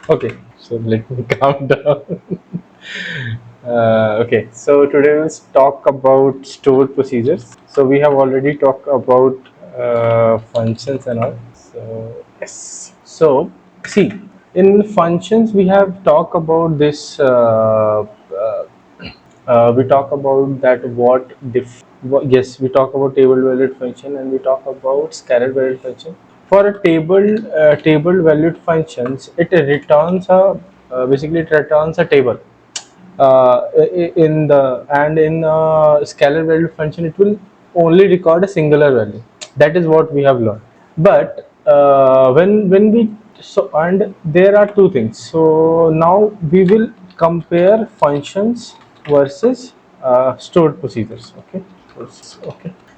Okay, so let me calm down. Okay, so today we'll talk about stored procedures. So we have already talked about functions and all. So yes. So see, in functions we have talked about this. We talk about that yes, we talk about table valued function, and we talk about scalar valued function. For a table valued functions, it returns a basically it returns a table. In the and in scalar valued function, it will only record a singular value. That is what we have learned. But when we so and there are two things. So now we will compare functions versus stored procedures. Okay.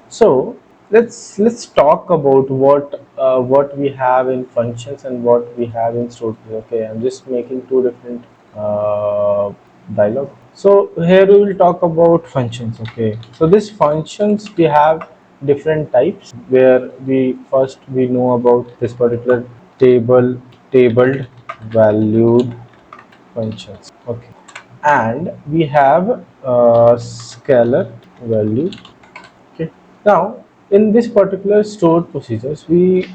So let's talk about what we have in functions and what we have in stored procedures. Okay, I'm just making two different dialogue. So here we will talk about functions. Okay, so these functions we have different types, where we know about this particular tabled valued functions. Okay, and we have scalar value. Okay, now in this particular stored procedures, we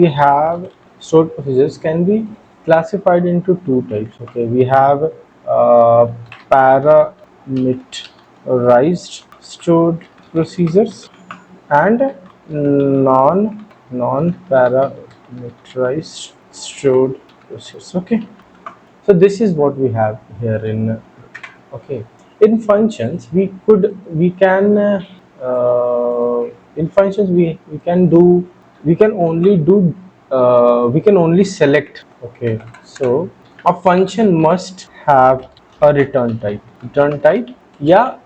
have stored procedures can be classified into two types. Okay, we have uh, parameterized stored procedures and non parameterized stored procedures. Okay, so this is what we have here in. Okay, in functions we can in functions we can do we can only do we can only select. Okay, so a function must have a return type. Yeah,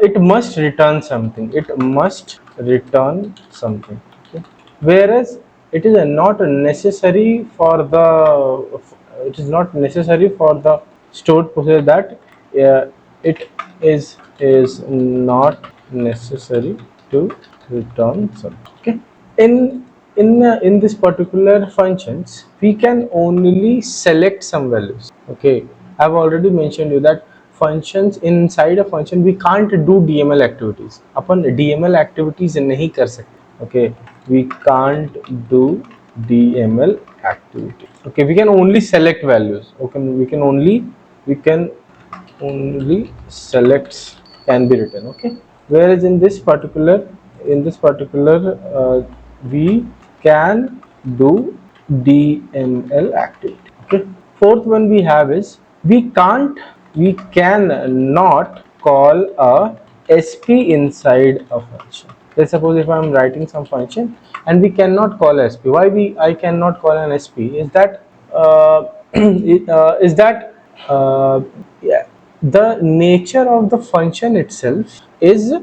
it must return something. It must return something. Okay, whereas it is not necessary for the it is not necessary for the stored procedure that it is not necessary to return something. Okay, in in this particular functions we can only select some values. Okay, I've already mentioned you that functions inside a function we can't do dml activities. Upon dml activities नहीं कर सकते. Okay, we can't do dml activity. Okay, we can only select values. Okay, we can only selects can be written. Okay, whereas in this particular we can do dml activity. Okay, fourth one we have is we can not call a sp inside a function. Let's suppose if I'm writing some function and we cannot call sp. Why I cannot call an sp is that is that yeah, the nature of the function itself is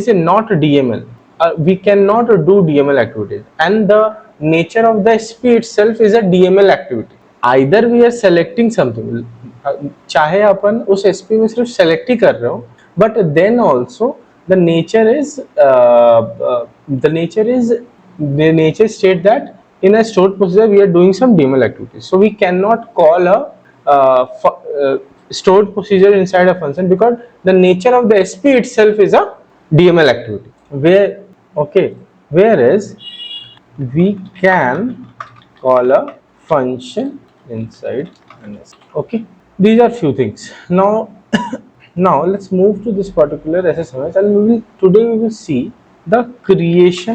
not DML. We cannot do DML activities, and the nature of the SP itself is a DML activity. Either we are selecting something, चाहे अपन उस SP में सिर्फ select ही कर रहे हो, but then also the nature is the nature state that in a stored procedure we are doing some DML activities. So we cannot call a stored procedure inside a function because the nature of the SP itself is a DML activity. Whereas we can call a function inside an SP. Okay, these are few things. Now now let's move to this particular SSMS, and today we will see the create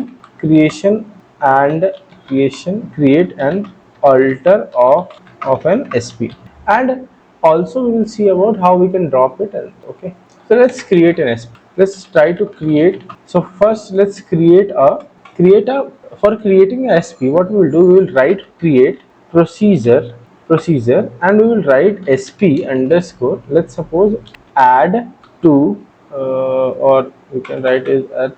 and alter of an SP, and also we will see about how we can drop it. And okay, so let's create an SP. Let's try to create. So first let's create a for creating a SP. What we will do, we will write create procedure and we will write sp underscore, let's suppose add to or we can write it at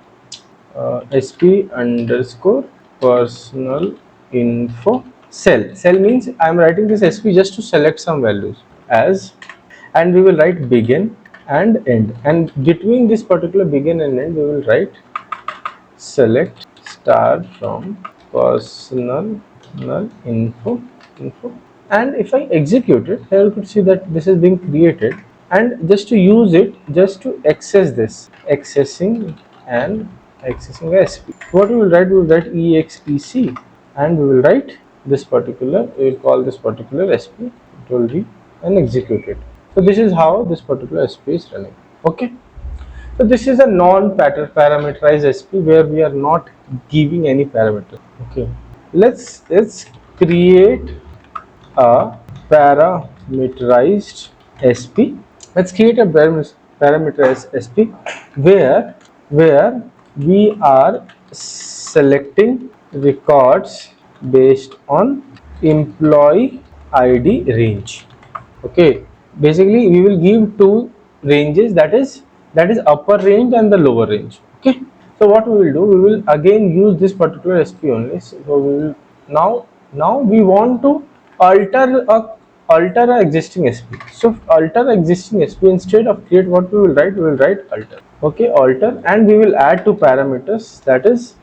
sp underscore personal info cell means I am writing this sp just to select some values as, and we will write begin and end, and between this particular begin and end we will write select star from personal info And if I execute it, here you could see that this is being created, and just to use it, just to access this, accessing and accessing SP. What we will write? We will write extc, and we will write this particular, we will call this particular SP, it will read and execute it. So this is how this particular SP is running. Okay. So this is a non-parameterized SP where we are not giving any parameter. Okay. Let's create a parameterized SP. Let's create a parameterized SP where we are selecting records based on employee ID range. Okay, basically we will give two ranges, that is upper range and the lower range. Okay, so what we will do, we will again use this particular SP only. So we will now we want to alter a existing SP. So alter existing SP, instead of create, what we will write alter. Okay, alter, and we will add two parameters, that is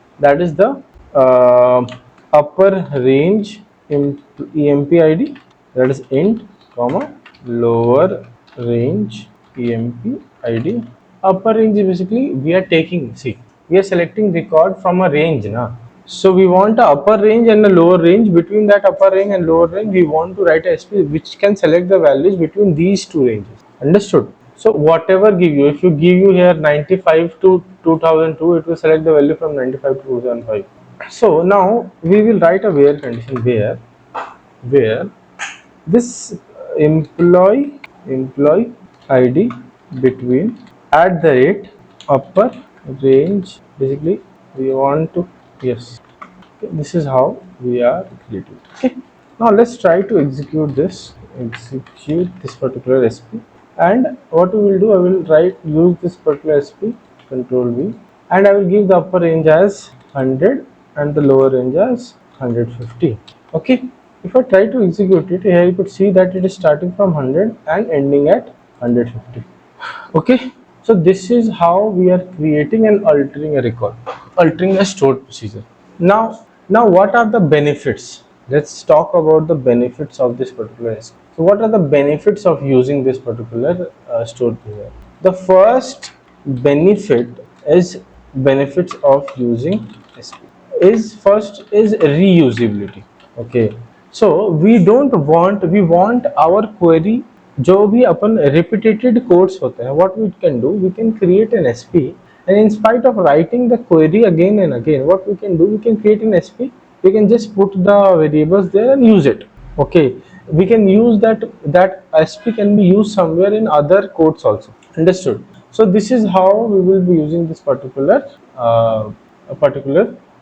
the uh, upper range EMP ID, that is int, comma, lower range EMP ID. Upper range is basically we are taking, see, we are selecting record from a range na. So we want a upper range and a lower range. Between that upper range and lower range, we want to write a SP which can select the values between these two ranges. Understood? So whatever give you, if you give you here 95 to 2002, it will select the value from 95 to 2005. So now we will write a where condition, where this employee ID between at the rate upper range, basically we want to, yes. Okay, this is how we are creating. Okay, now let's try to execute this particular SP. And what we will do, I will use this particular SP, control V, and I will give the upper range as 100 and the lower range as 150. Okay, if I try to execute it, here you could see that it is starting from 100 and ending at 150. Okay, so this is how we are creating and altering a record, altering a stored procedure. Now what are the benefits? Let's talk about the benefits of this particular SP. So what are the benefits of using this particular stored procedure? The first benefit is benefits of using SP is reusability. Okay, so we want our query, जो भी अपन repeated codes होते हैं, what we can do, we can create an SP, and in spite of writing the query again and again, what we can do, we can create an SP, we can just put the variables there and use it. Okay, we can use that SP can be used somewhere in other codes also. Understood? So this is how we will be using this particular,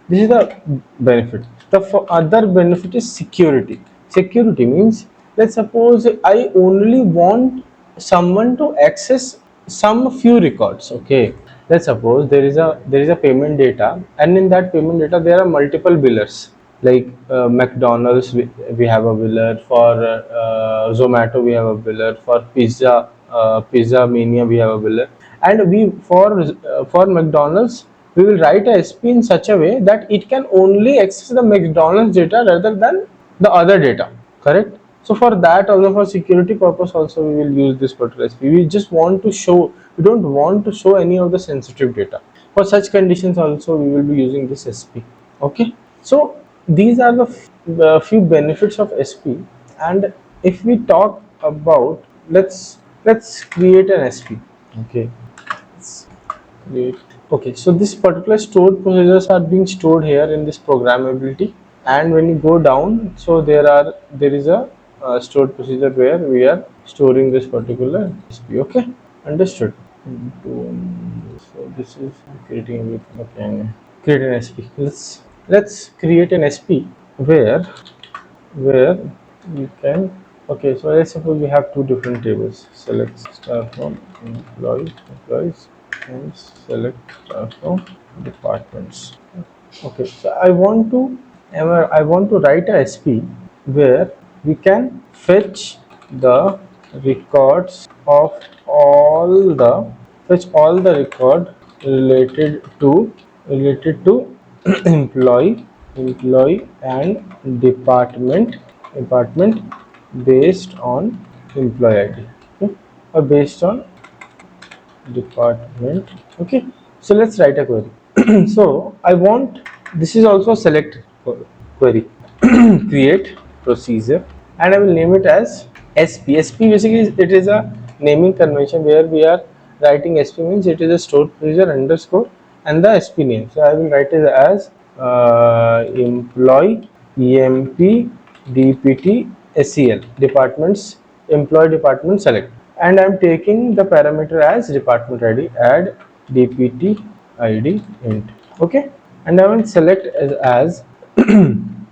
this is the benefit. The other benefit is security. Security means, let's suppose I only want someone to access some few records. Okay, let's suppose there is a payment data, and in that payment data there are multiple billers, like McDonald's, we have a biller for, Zomato we have a biller for, Pizza Mania we have a biller, and we for McDonald's we will write a SP in such a way that it can only access the McDonald's data rather than the other data. Correct? So for that, also for security purpose, also we will use this particular SP. We just want to show, we don't want to show any of the sensitive data. For such conditions also we will be using this SP. Okay, so these are the few benefits of SP. And if we talk about, let's create an SP. Okay, let's create. Okay, so this particular stored procedures are being stored here in this programmability, and when you go down, so there is a stored procedure where we are storing this particular SP. Okay, understood? So this is creating with, okay, create an SP. Let's create an SP where we can, okay, so let's suppose we have two different tables. Select start from employees, and select start from departments. Okay, so I want to write a SP where we can fetch the records of all the record related to employee and department based on employee ID, okay? Or based on department. Okay, so let's write a query. So I want, this is also a select query. Create procedure, and I will name it as SP. SP basically it is a naming convention where we are writing SP means it is a stored procedure underscore and the SP name. So I will write it as employee EMP DPT SEL departments, employee department select, and I am taking the parameter as department ID, add DPT ID int. Okay, and I will select as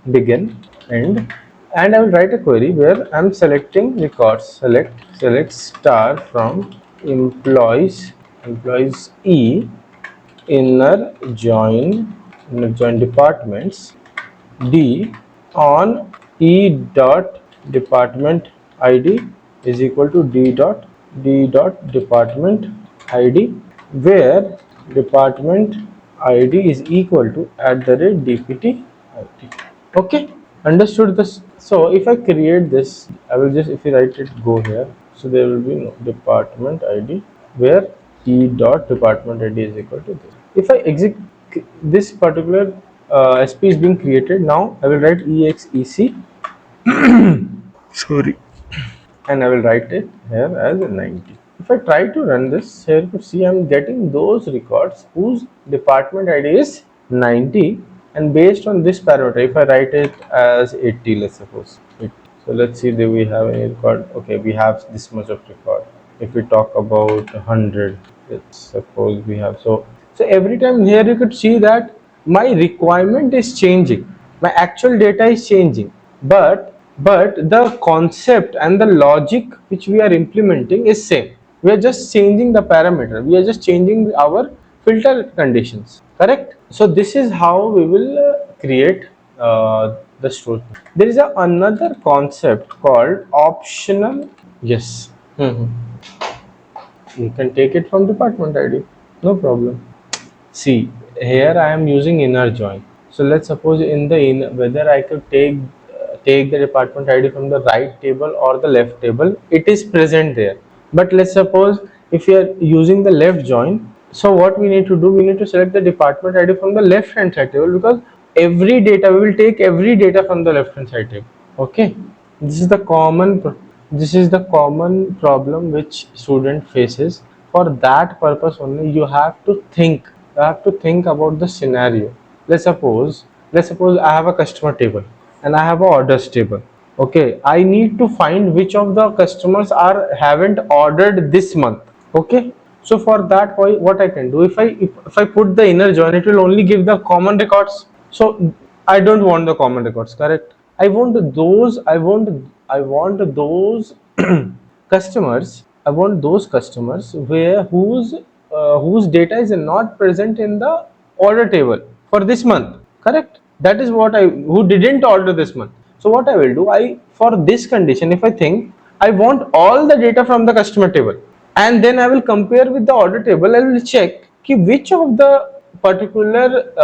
begin end, and I will write a query where I am selecting records. Select star from employees E inner join departments D on E dot department ID is equal to D dot department ID, where department ID is equal to at the rate DPT ID. Okay, understood this. So if I create this, I will just, if you write it, go here, so there will be no department ID where E dot department ID is equal to this. If I execute this particular SP is being created, now I will write exec sorry, and I will write it here as 90. If I try to run this, here you could see I am getting those records whose department ID is 90, and based on this parameter, if I write it as 80, let's suppose 80. So let's see, do we have any record? Okay, we have this much of record. If we talk about 100, let's suppose we have, so every time here you could see that my requirement is changing, my actual data is changing, but the concept and the logic which we are implementing is same. We are just changing the parameter, we are just changing our filter conditions, correct? So this is how we will create the store. There is another concept called optional. Yes. You can take it from department ID, no problem. See, here I am using inner join. So let's suppose in the whether I could take the department ID from the right table or the left table, it is present there. But let's suppose if you are using the left join, so what we need to do, we need to select the department ID from the left hand side table, because every data, we will take every data from the left hand side table. Okay, this is the common problem which student faces. For that purpose only, you have to think about the scenario. Let's suppose I have a customer table and I have a orders table. Okay, I need to find which of the customers are haven't ordered this month. Okay, so for that, what I can do, if I put the inner join, it will only give the common records. So I don't want the common records, correct? I want those customers. I want those customers where whose data is not present in the order table for this month, correct? That is what I who didn't order this month. So what I will do, I for this condition, if I think I want all the data from the customer table, and then I will compare with the order table. I will check which of the particular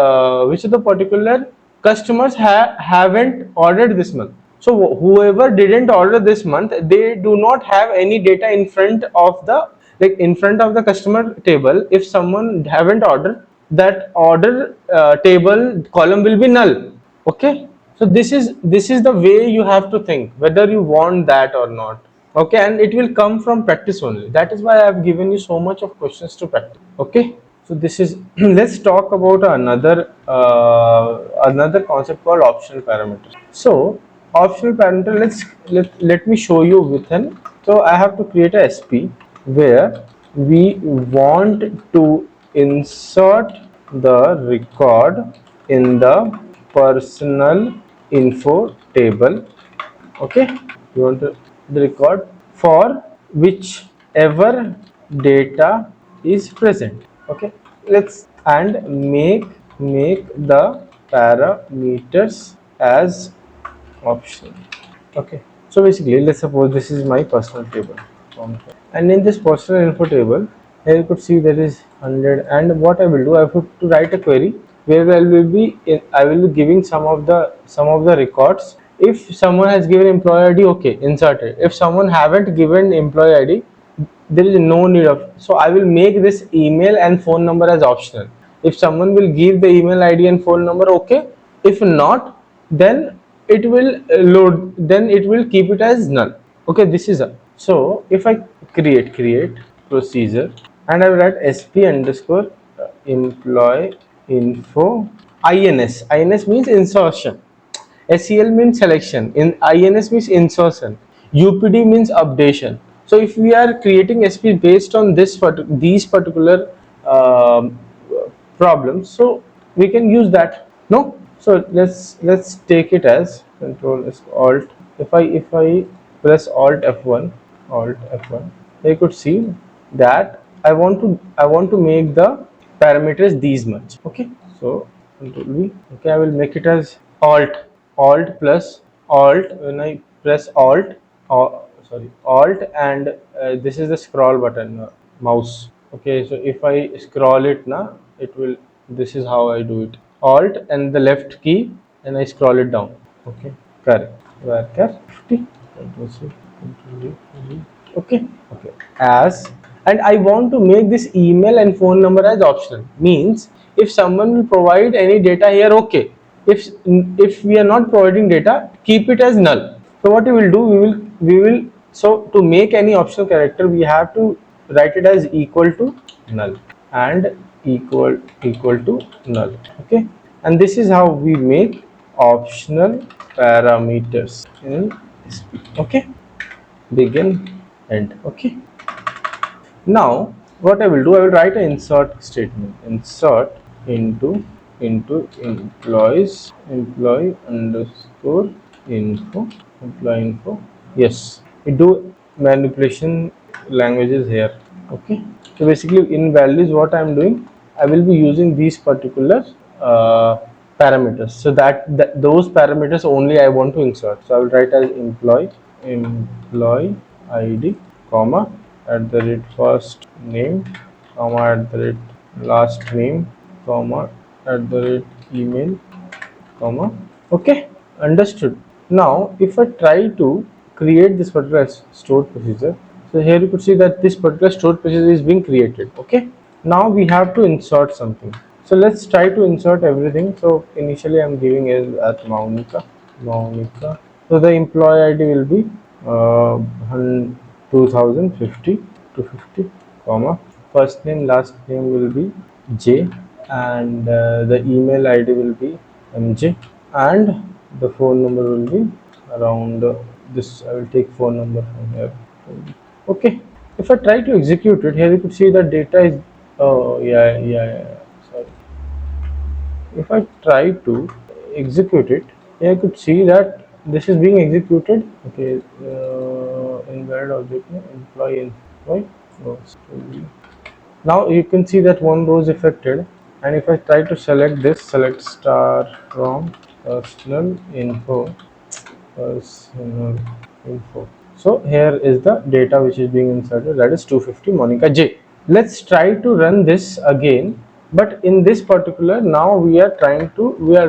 customers haven't ordered this month. So whoever didn't order this month, they do not have any data in front of the, like, in front of the customer table. If someone haven't ordered, that order table column will be null. Okay, so this is the way you have to think whether you want that or not. Okay, and it will come from practice only. That is why I have given you so much of questions to practice. Okay, so this is let's talk about another concept called optional parameters. So optional parameter, let me show you with an, so I have to create a SP where we want to insert the record in the personal info table. Okay, you want the record for whichever data is present. Okay, let's and make the parameters as optional. Okay, so basically, let's suppose this is my personal table, and in this personal info table, here you could see there is 100. And what I will do, I have to write a query where I will be giving some of the records If someone has given employee ID, okay, insert it. If someone haven't given employee ID, there is no need of, so I will make this email and phone number as optional. If someone will give the email ID and phone number, okay. If not, then it will load, then it will keep it as null. Okay, this is a, so if I create procedure and I will write sp underscore employee info ins means insertion. SEL means selection, in INS means insertion, UPD means updation. So if we are creating SP based on these particular um, problems, so we can use that. No, so let's take it as Control S Alt. If I press Alt F1, you could see that I want to make the parameters these much. Okay, so Control V. Okay, I will make it as Alt plus Alt. When I press Alt, and this is the scroll button, mouse. Okay, so if I scroll it now, it will. This is how I do it. Alt and the left key, and I scroll it down. Okay, correct. Where 50. Control C, Control V. Okay, okay. As, and I want to make this email and phone number as optional. Means if someone will provide any data here, okay. If we are not providing data, keep it as null. So what we will do, we will so to make any optional character, we have to write it as equal to null and equal to null. Okay, and this is how we make optional parameters in SP. Okay, begin, end. Okay, now what I will do, I will write an insert statement. Insert into employee underscore info, employee info. Yes, we do manipulation languages here. Okay, so basically in values, what I am doing, I will be using these particular parameters. So that those parameters only I want to insert. So I will write as employee ID, comma, at the rate first name, comma, at the rate last name, comma, at the rate email, comma. Okay, understood. Now if I try to create this particular stored procedure, so here you could see that this particular stored procedure is being created. Okay, now we have to insert something. So let's try to insert everything. So initially I'm giving it at Maunika. So the employee ID will be 2050 to 50, comma. First name, last name will be J, and the email ID will be MJ, and the phone number will be around this. I will take phone number from here. Okay. If I try to execute it, here you could see the data is. Oh yeah. Sorry. If I try to execute it, I could see that this is being executed. Okay, invalid object name, employee. Oh, now you can see that one row is affected, and if I try to select this, select star from personal info, personal info. So here is the data which is being inserted, that is 250 Monica J. Let's try to run this again, but in this particular, now we are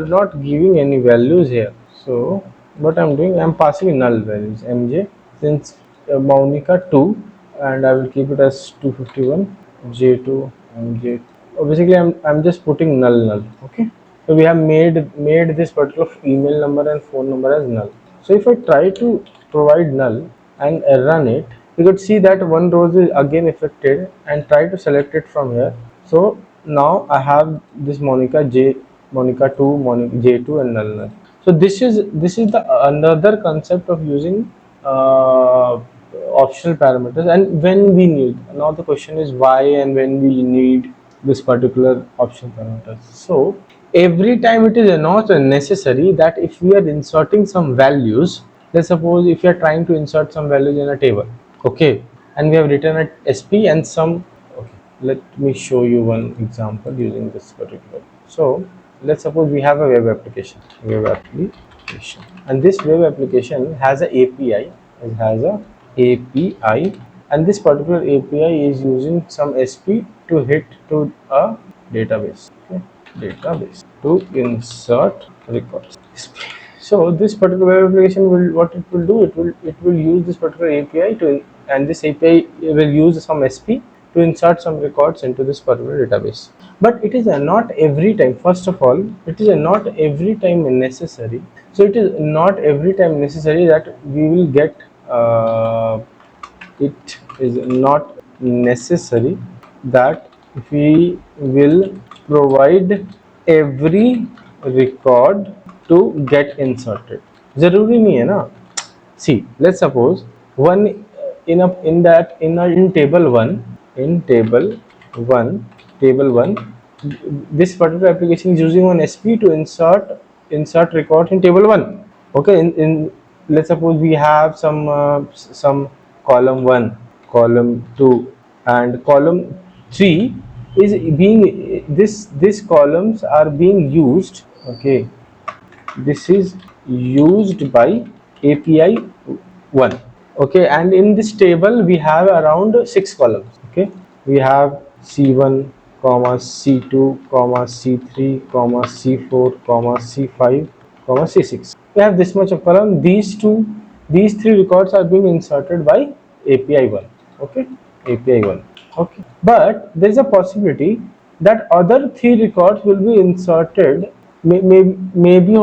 not giving any values here. So what I'm doing, I'm passing null values, MJ, since Monica 2, and I will keep it as 251, J2, MJ. Basically I'm just putting null. Okay, so we have made this particular email number and phone number as null. So if I try to provide null and run it, you could see that one row is again affected, and try to select it from here. So now I have this Monica J, Monica 2, Monica J2, and null. So this is the another concept of using optional parameters, and when we need. Now the question is why and when we need this particular optional parameters. So every time it is not necessary that if we are inserting some values, let's suppose if you are trying to insert some values in a table, okay, and we have written at sp and some, okay, let me show you one example using this particular. So let's suppose we have a web application, and this web application has a API. It has a API, and this particular API is using some SP to hit to a database. Okay, database to insert records. So this particular web application will, what it will do, it will use this particular API to, and this API will use some SP to insert some records into this particular database. But it is not every time. First of all, it is not every time necessary. So it is not every time necessary that we will get. It is not necessary that we will provide every record to get inserted. जरूरी नहीं है ना. See, let's suppose one in table 1, in table 1, this particular application is using one SP to insert records in table 1. Okay, in let's suppose we have some column 1, column 2, and column 3 is being, this columns are being used. Okay, this is used by API 1. Okay, and in this table we have around 6 columns. Okay, we have C1 comma C2 comma C3 comma C4 comma C5 comma C6. We have this much of column. These three records are being inserted by API 1. Okay, API 1. Okay, but there is a possibility that other three records will be inserted. Maybe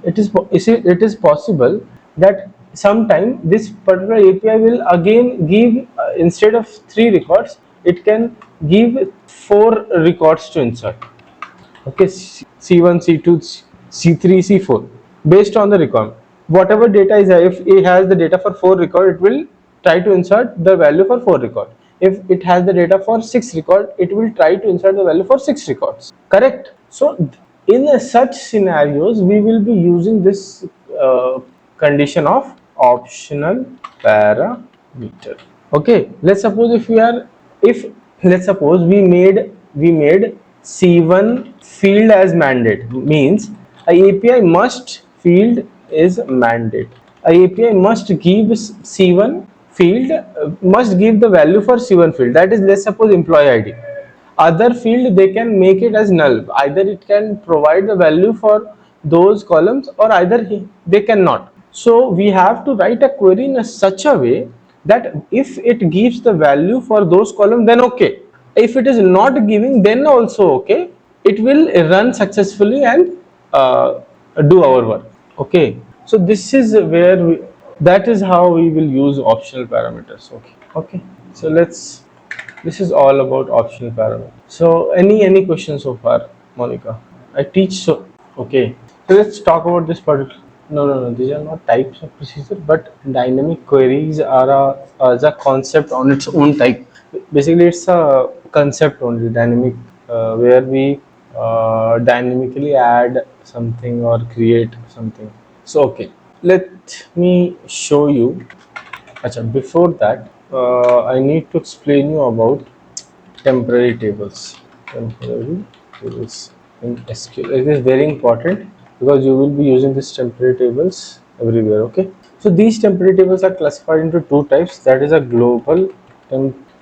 it is possible that sometime this particular API will again give, instead of three records, it can give four records to insert. Okay, C1, C2, C3, C4, based on the record. Whatever data is there, if it has the data for 4 record, it will try to insert the value for 4 record. If it has the data for 6 record, it will try to insert the value for 6 records. Correct? So in such scenarios, we will be using this condition of optional parameter. Okay, let's suppose if let's suppose we made C1 field as mandate, means a API must field is mandate. A API must give C1 field, must give the value for C1 field, that is, let's suppose employee ID. Other field they can make it as null, either it can provide the value for those columns or either they cannot. So we have to write a query in such a way that if it gives the value for those columns, then okay. If it is not giving, then also okay, it will run successfully and do our work. Okay, so this is where that is how we will use optional parameters. Okay, so this is all about optional parameters. So any question so far, Monica? I teach, so okay. So let's talk about this particular. No. These are not types of procedure, but dynamic queries are a concept on its own type. Basically, it's a concept only, dynamic, where we dynamically add something or create something. So okay, let me show you. Achha, before that, I need to explain you about temporary tables. Temporary tables in SQL. It is very important because you will be using these temporary tables everywhere. Okay, so these temporary tables are classified into two types, that is a global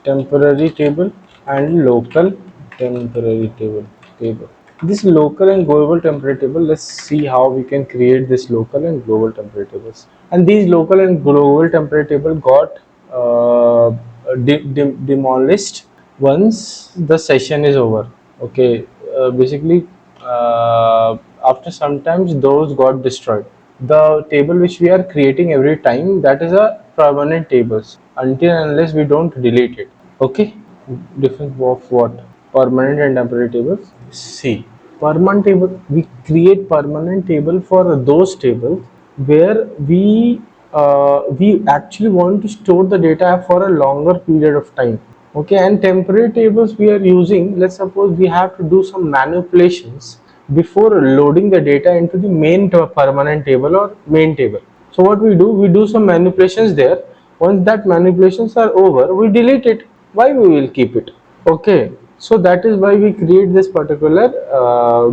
temporary table and local temporary table. This local and global temporary table, let's see how we can create this local and global temporary tables. And these local and global temporary table got demolished once the session is over. Okay, basically after sometimes those got destroyed. The table which we are creating every time, that is a permanent tables until and unless we don't delete it. Okay, difference of what permanent and temporary tables. See, permanent table, we create permanent table for those tables where we actually want to store the data for a longer period of time. Okay, and temporary tables we are using, let's suppose we have to do some manipulations before loading the data into the main permanent table or main table. So what we do some manipulations there. Once that manipulations are over, we delete it. Why we will keep it? Okay, so that is why we create this particular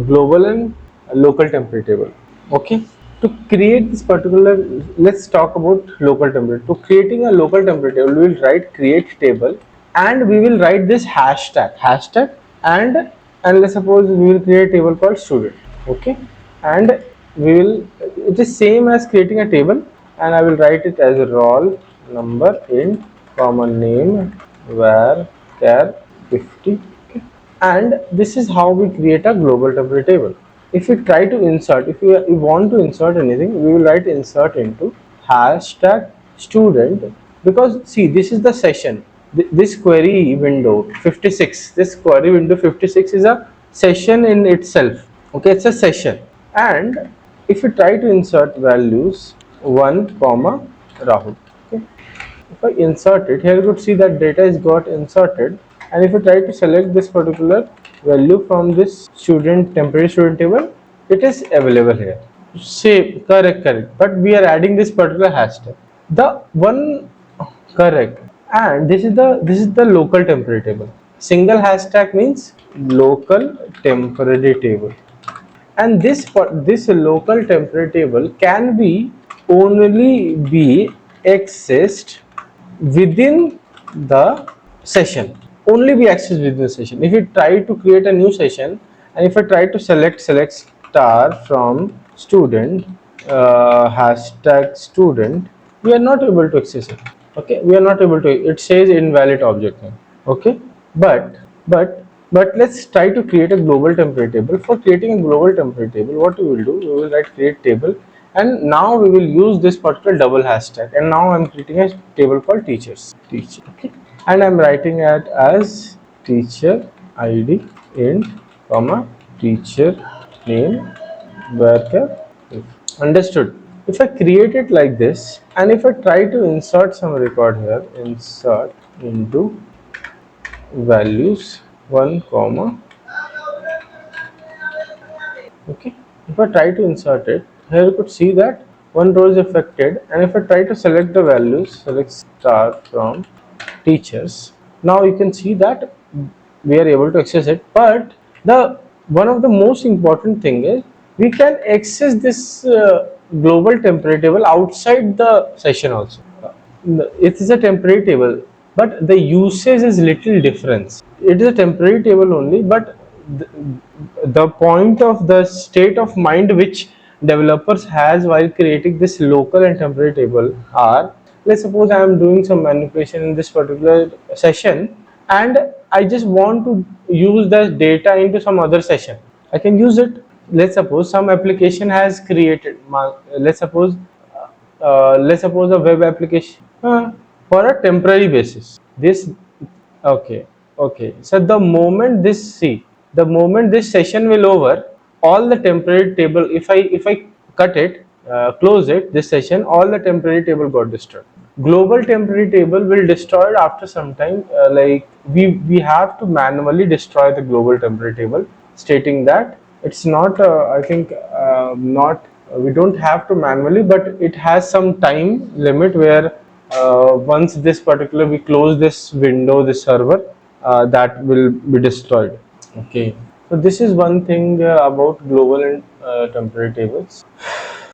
global and local temporary table. Okay, to create this particular, let's talk about local temporary. To creating a local temporary table, we will write create table and we will write this hashtag and let's suppose we will create a table called student. Okay, and we will, it is same as creating a table, and I will write it as roll number int comma name var char 50. Okay. And this is how we create a global temporary table. If we try to insert, if we want to insert anything, we will write insert into hashtag student, because see, this is the session. This query window 56, this query window 56 is a session in itself. Okay, it's a session. And if you try to insert values 1 comma Rahul. Okay, if I insert it here, you could see that data is got inserted. And if you try to select this particular value from this student temporary student table, it is available here. Say correct, but we are adding this particular hashtag, the one. Correct. And this is the local temporary table. Single hashtag means local temporary table. And this local temporary table can be only be accessed within the session. Only be accessed within the session. If you try to create a new session, and if I try to select star from student, hashtag student, we are not able to access it. Okay, we are not able to, it says invalid object name. Okay, but but but let's try to create a global temporary table. For creating a global temporary table, what we will do, we will write create table, and now we will use this particular double hashtag, and now I'm creating a table called teachers, teacher. Okay, and I'm writing it as teacher id int comma teacher name varchar. Understood? If I create it like this, and if I try to insert some record here, insert into values 1 comma. Okay, if I try to insert it here, you could see that one row is affected. And if I try to select the values, select star from teachers, now you can see that we are able to access it. But the one of the most important thing is we can access this global temporary table outside the session also. It is a temporary table, but the usage is little different. It is a temporary table only, but the, the point of the state of mind which developers has while creating this local and temporary table are, let's suppose I am doing some manipulation in this particular session, and I just want to use the data into some other session. I can use it. Let's suppose some application has created, let's suppose a web application for a temporary basis. This, okay, okay. So the moment this session will over, all the temporary table, if I cut it, close it, this session, all the temporary table got destroyed. Global temporary table will destroy it after some time. Like we have to manually destroy the global temporary table, stating that it's not. I think not. We don't have to manually, but it has some time limit where once this particular we close this window, this server, that will be destroyed. Okay, so this is one thing about global and temporary tables.